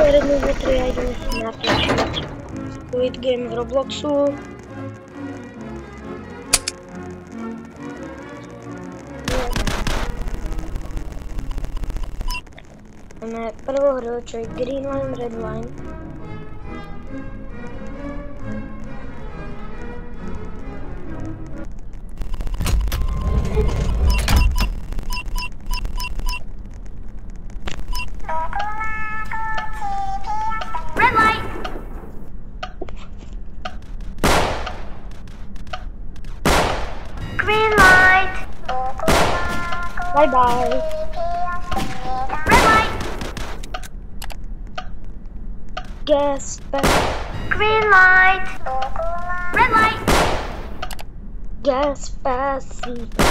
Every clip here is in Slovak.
Red 2, 3 a ideme si natočiť Squid Game v Robloxu. Máme prvú hru, čo je Green Line, Red Line. Red light. Green light. Bye bye. Red light. Gas back. Green light. Red light. Gas pasito.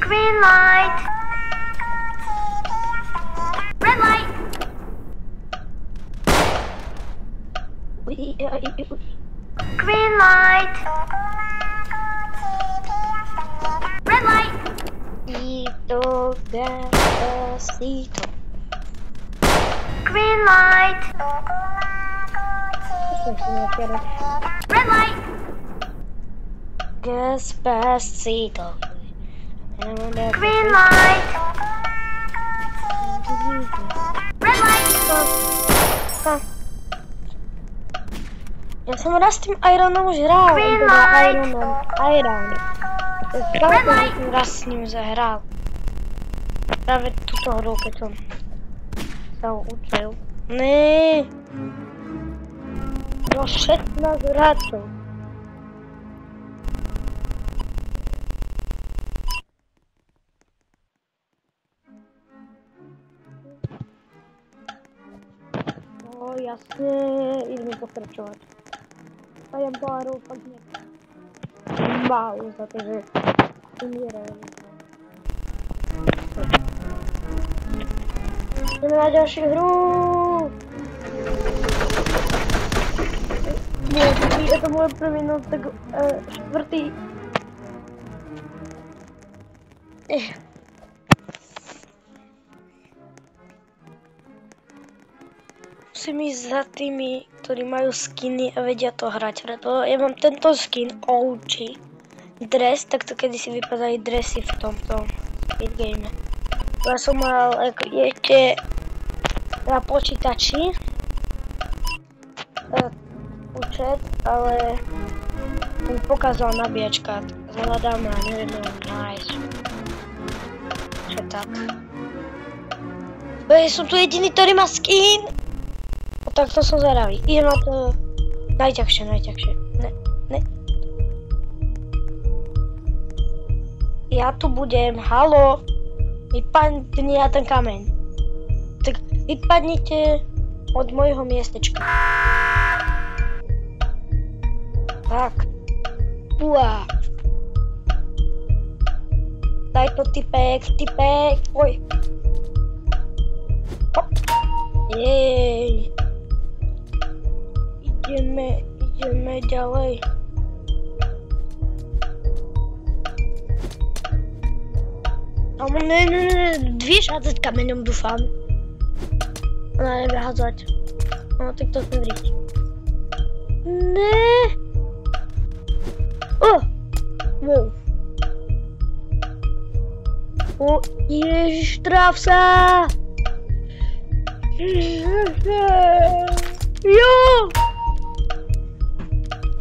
Green light. Red light. Green light. Red light. Ito gasito. Green light. Red light. Despacito. Green light. Red light. Ja som raz s tým Ironom už hral. Green light. Iron. Práve som raz s ním zahral. Práve túto hru, keď som sa učil. Nee. Do 16 hráčov. No jasne, ideme pokračovať. Stajem párov, pak niekde. Málo za to, že umierajú. Ideme na ďalšiu hru. Je to môj prvý noc, tak štvrtý. Musím ísť za tými, ktorí majú skiny a vedia to hrať. Preto ja mám tento skin OG dres, takto kedysi vypadali dresy v tomto Squid Game. Ja som mal ešte na počítači účet, ale mi pokazal nabíjačka, hľadám a neviem nájsť. Čo tak. Som tu jediný, ktorý má skin! O takto som zvedavý. Idem na to najťažšie. Ne. Ja tu budem, halo! Vypadni na ten kameň. Tak vypadnite od mojho miestečka. Tak. Uá. Daj to typek. Oj. Hop. Jej. Ideme ďalej. Ne, vieš hádzať kameňom, dúfam. Ona nevie hádzať. No, tak to sme vriť. Ne. Wow. Ježiš, tráv sa. Jo.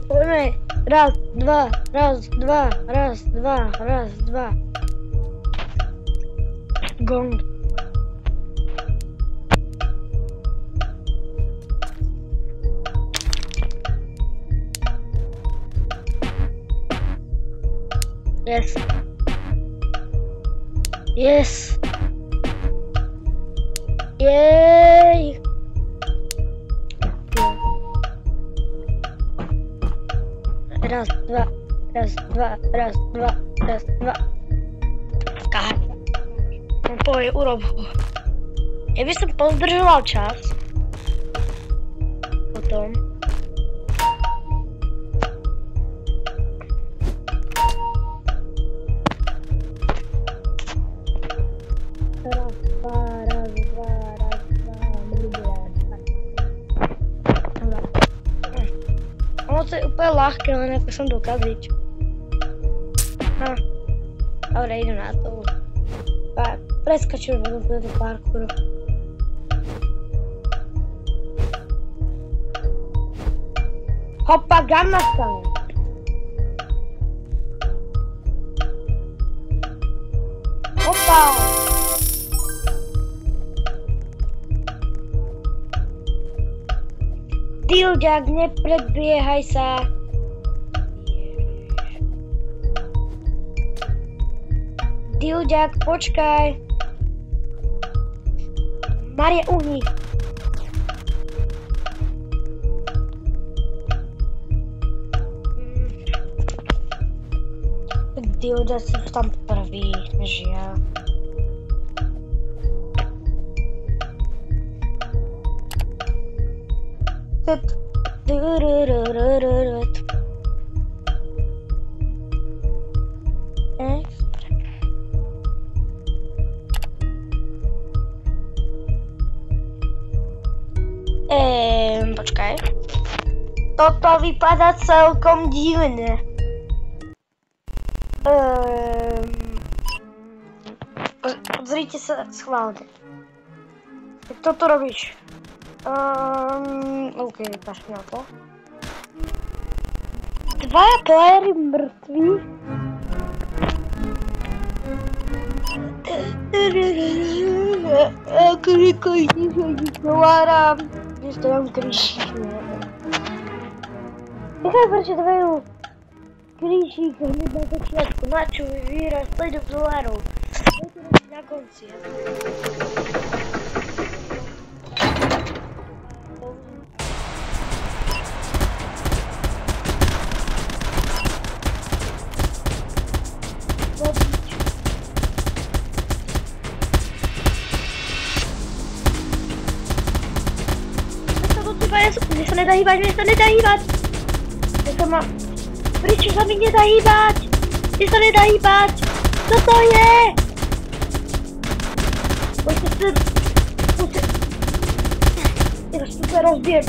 Poďme. Raz, dva. Gong. Yes. Yay. Raz, dva. Skáč. To je urob. Ja by som pozdržoval čas. Potom. Raz, dva. To je ľahké, len ako som dokaziť. Dobre, idem na to. Preskačujem do toho parkouru. Hoppa, Gangnam Style. Hoppa. Dilďak, nepredbiehaj sa. Dilďak, počkaj. Maria, uhni. Dilďak si tam prvý, než ja. Počkaj. Toto vypadá celkom divne. Pozrite sa schválne. Toto robíš. OK, vypaš na to. Dvaja playery mŕtvi. Kde stojím krížík, nechaj prečítajú krížík hneď na začiatku, načuj výraz $7. Budete robiť na konci. Mne sa nedá hýbať, Prečo sa mi nedá hýbať? Mne sa nedá hýbať! Čo to je? Poďte sem. Ja super rozbijem.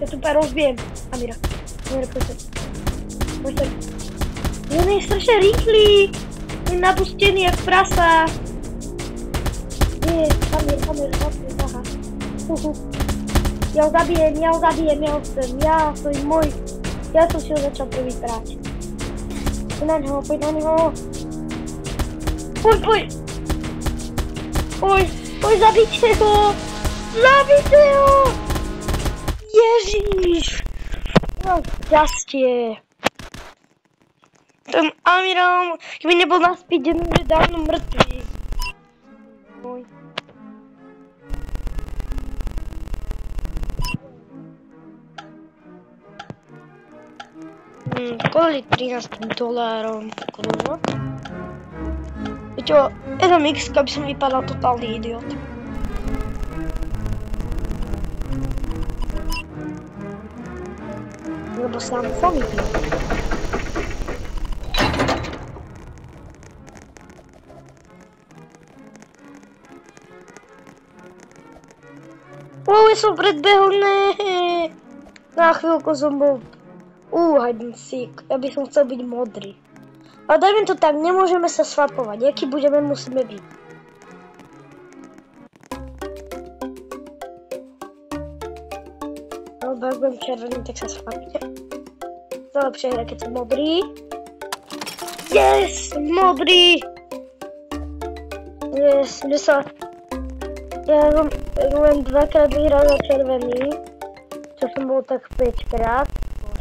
Ja super rozbijem. Amira, poď sem. On je strašne rýchly. Je napustený jak prasa. Nie, Amir, aha. Ja ho zabijem, ja chcem, ja som si ho začal prvý trať. Poď na neho. Poď, zabite ho! Ježiš! No, šťastie. Ten Amiral, keby nebol na speede, je dávno mŕtvý. Kvôli $13 krúžok. Viete, NMX, aby som vypadal totálny idiot. Lebo sám idiot. Ja som predbehol, Na chvíľku som bol hide and seek. Ja by som chcel byť modrý. Ale dajme to tak, nemôžeme sa swapovať. Aký budeme, musíme byť. Alebo ak budem červený, tak sa swapne. To lepšie hra, keď som modrý. Yes! Modrý! Yes, ja som len dvakrát vyhral za červený. Čo som bol tak 5 krát.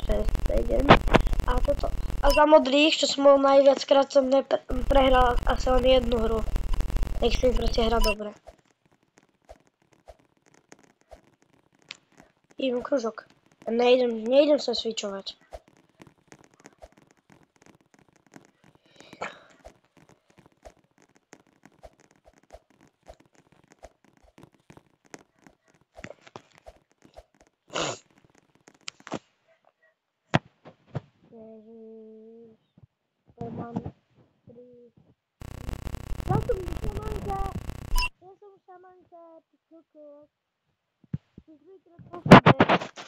6, 7. A za modrých, čo som bol najviackrát, som prehral asi len jednu hru. Nech si proste hra dobre. Idem kružok. Nejdem sa switchovať. Ježiš, to mám 3. Ja som šamanka, ty kokos.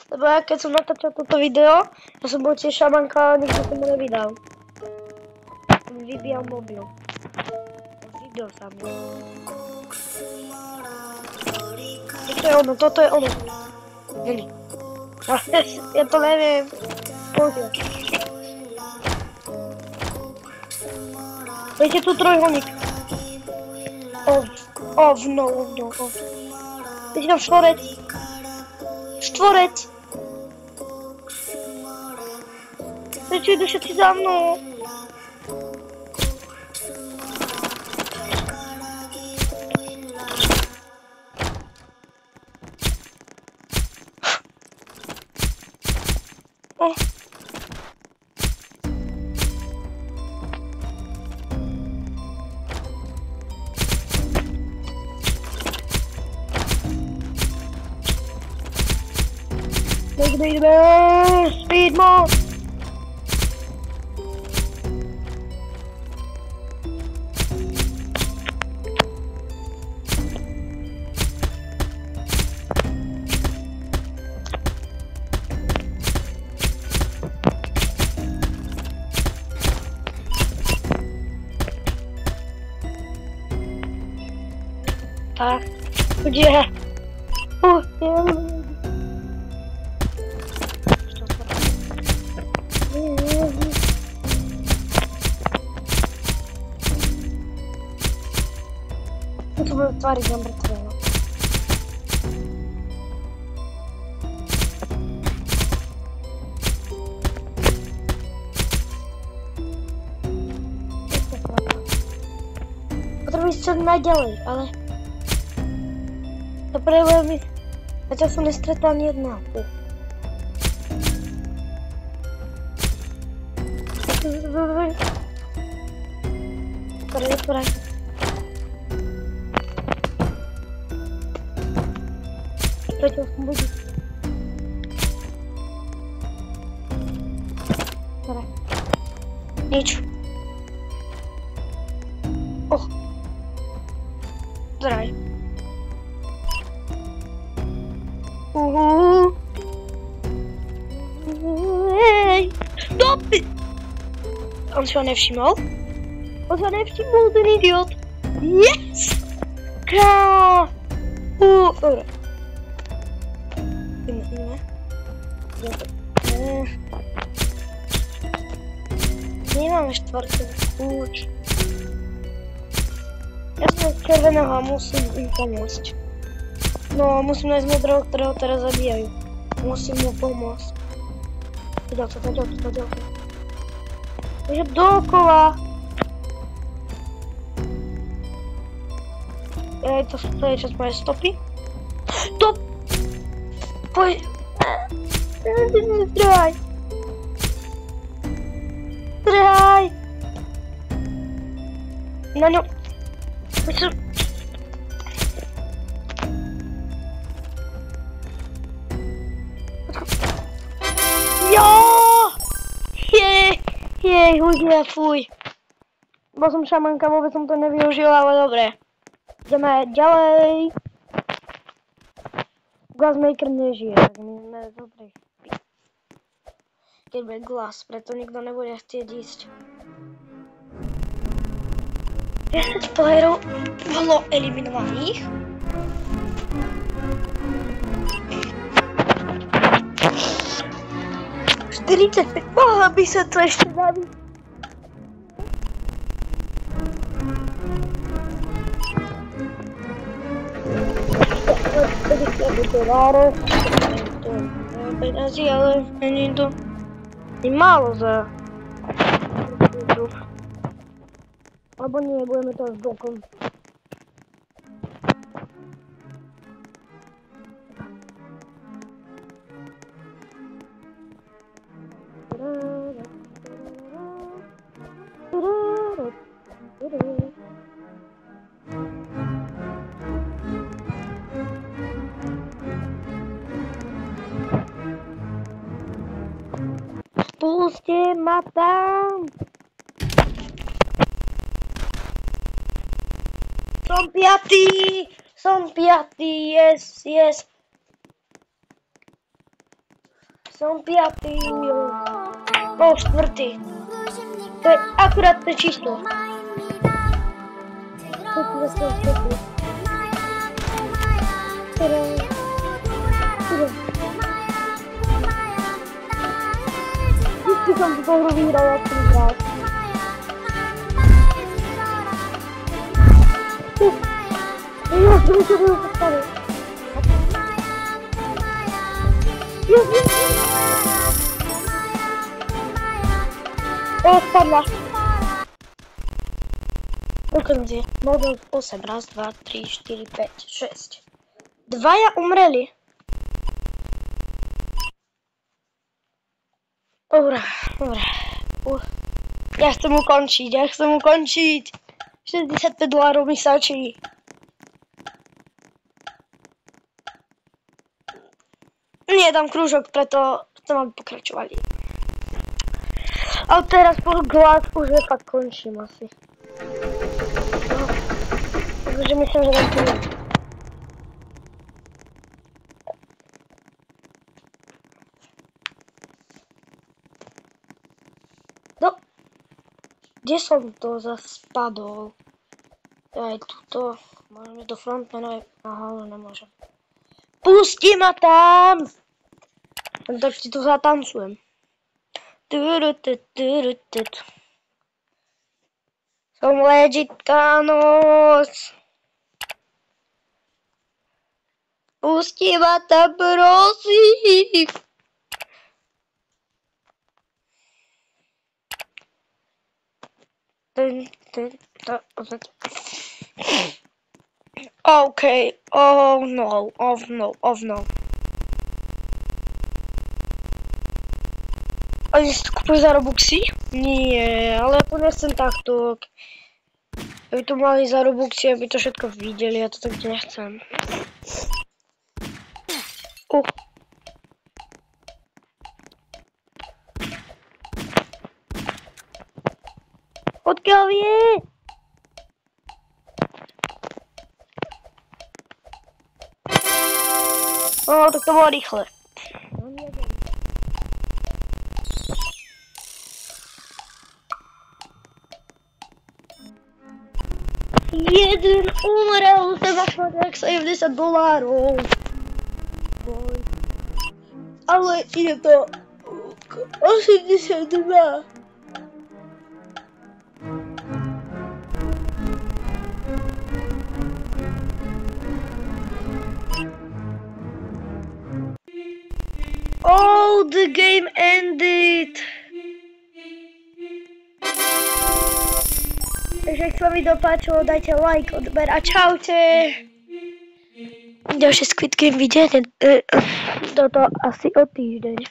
Lebo ja keď som natáčal toto video, ja som bol tiež šamanka, ale nikto som mu nevydal. Som vybíjal mobil. Vybil sa mi. Toto je ono. Heli. Ja to neviem. Pozor. Viete tu trojholník. Ovno. Viete tam štvorec. Prečo idú všetci za mnou? Ideme, speed mode. Tak, kde? Tu budú tváriť na mŕtvého. Potrebujem ísť čo najďalej, ale... To prebujem mi... Zatiaľ som nestretla ani jedna. Otvoraj. Prečo som budí? Otvoraj. Nič. Otvoraj. Hej! Doby! On si ho nevšimol? Ten idiot! Yes! Krá! Dobre. Ideme. Nemáme štvorkový kľúč. Ja som z červeného a musím im pomôcť. No, musím nájsť modrého, ktorého teraz zabíjajú. Musím mu pomôcť. Poďal to. Takže dookola. To je čas moje stopy. Stop! Poď. Zdrhaj! Na ňu. Jo! Jej, hudia, fuj. Bol som šamanka, vôbec som to nevyužila, ale dobre. Ideme ďalej. Glassmaker nežije, tak my sme dobrí. Keď bude glass, preto nikto nebude chcieť ísť. 10 playerov bolo eliminovaných. Mohla by sa to ešte zabiť. Peňazí, ale není to málo za alebo nie, budeme to s blokom. Puste ma tam! Som piatý, yes. Som 5. No, 4. To je akurát to číslo. Vždycky som tuto hru vyhrala 3krát. Jo, znovu se budu postavit. Jo, spadla. Dokonci. Model 8. Raz, 2, 3, 4, 5, 6. Dvaja umreli. Dobre. Ja chcem ukončiť. 65 dolárov mi stačí. Nie dám krúžok, preto chcem, aby pokračovali. A teraz po glass už fakt končím asi. No. Takže myslím, že dám krúžok. No. Kde som to zase spadol? Aj tuto. Môžeme do frontmana. Aha, ale nemôžem. Pusti ma tam! Tak ti to zatancujem. Som legit Thanos. Pusti ma tam, prosím! Okay, oh no. Oni si to kúpujú za Robuxy? Nie, ale to nechcem takto. Aby to mali za Robuxy, aby to všetko videli, ja to tak nechcem. Odkiaľ je? No, tak to bolo rýchle. Jeden umrel, treba tak 70 dolárov. Ale ide to 82. Oh, the game ended. Takže ak sa mi dopáčilo, dajte like, odber a čaute. Ďalšie Squid Game vidieť toto asi o týždeň.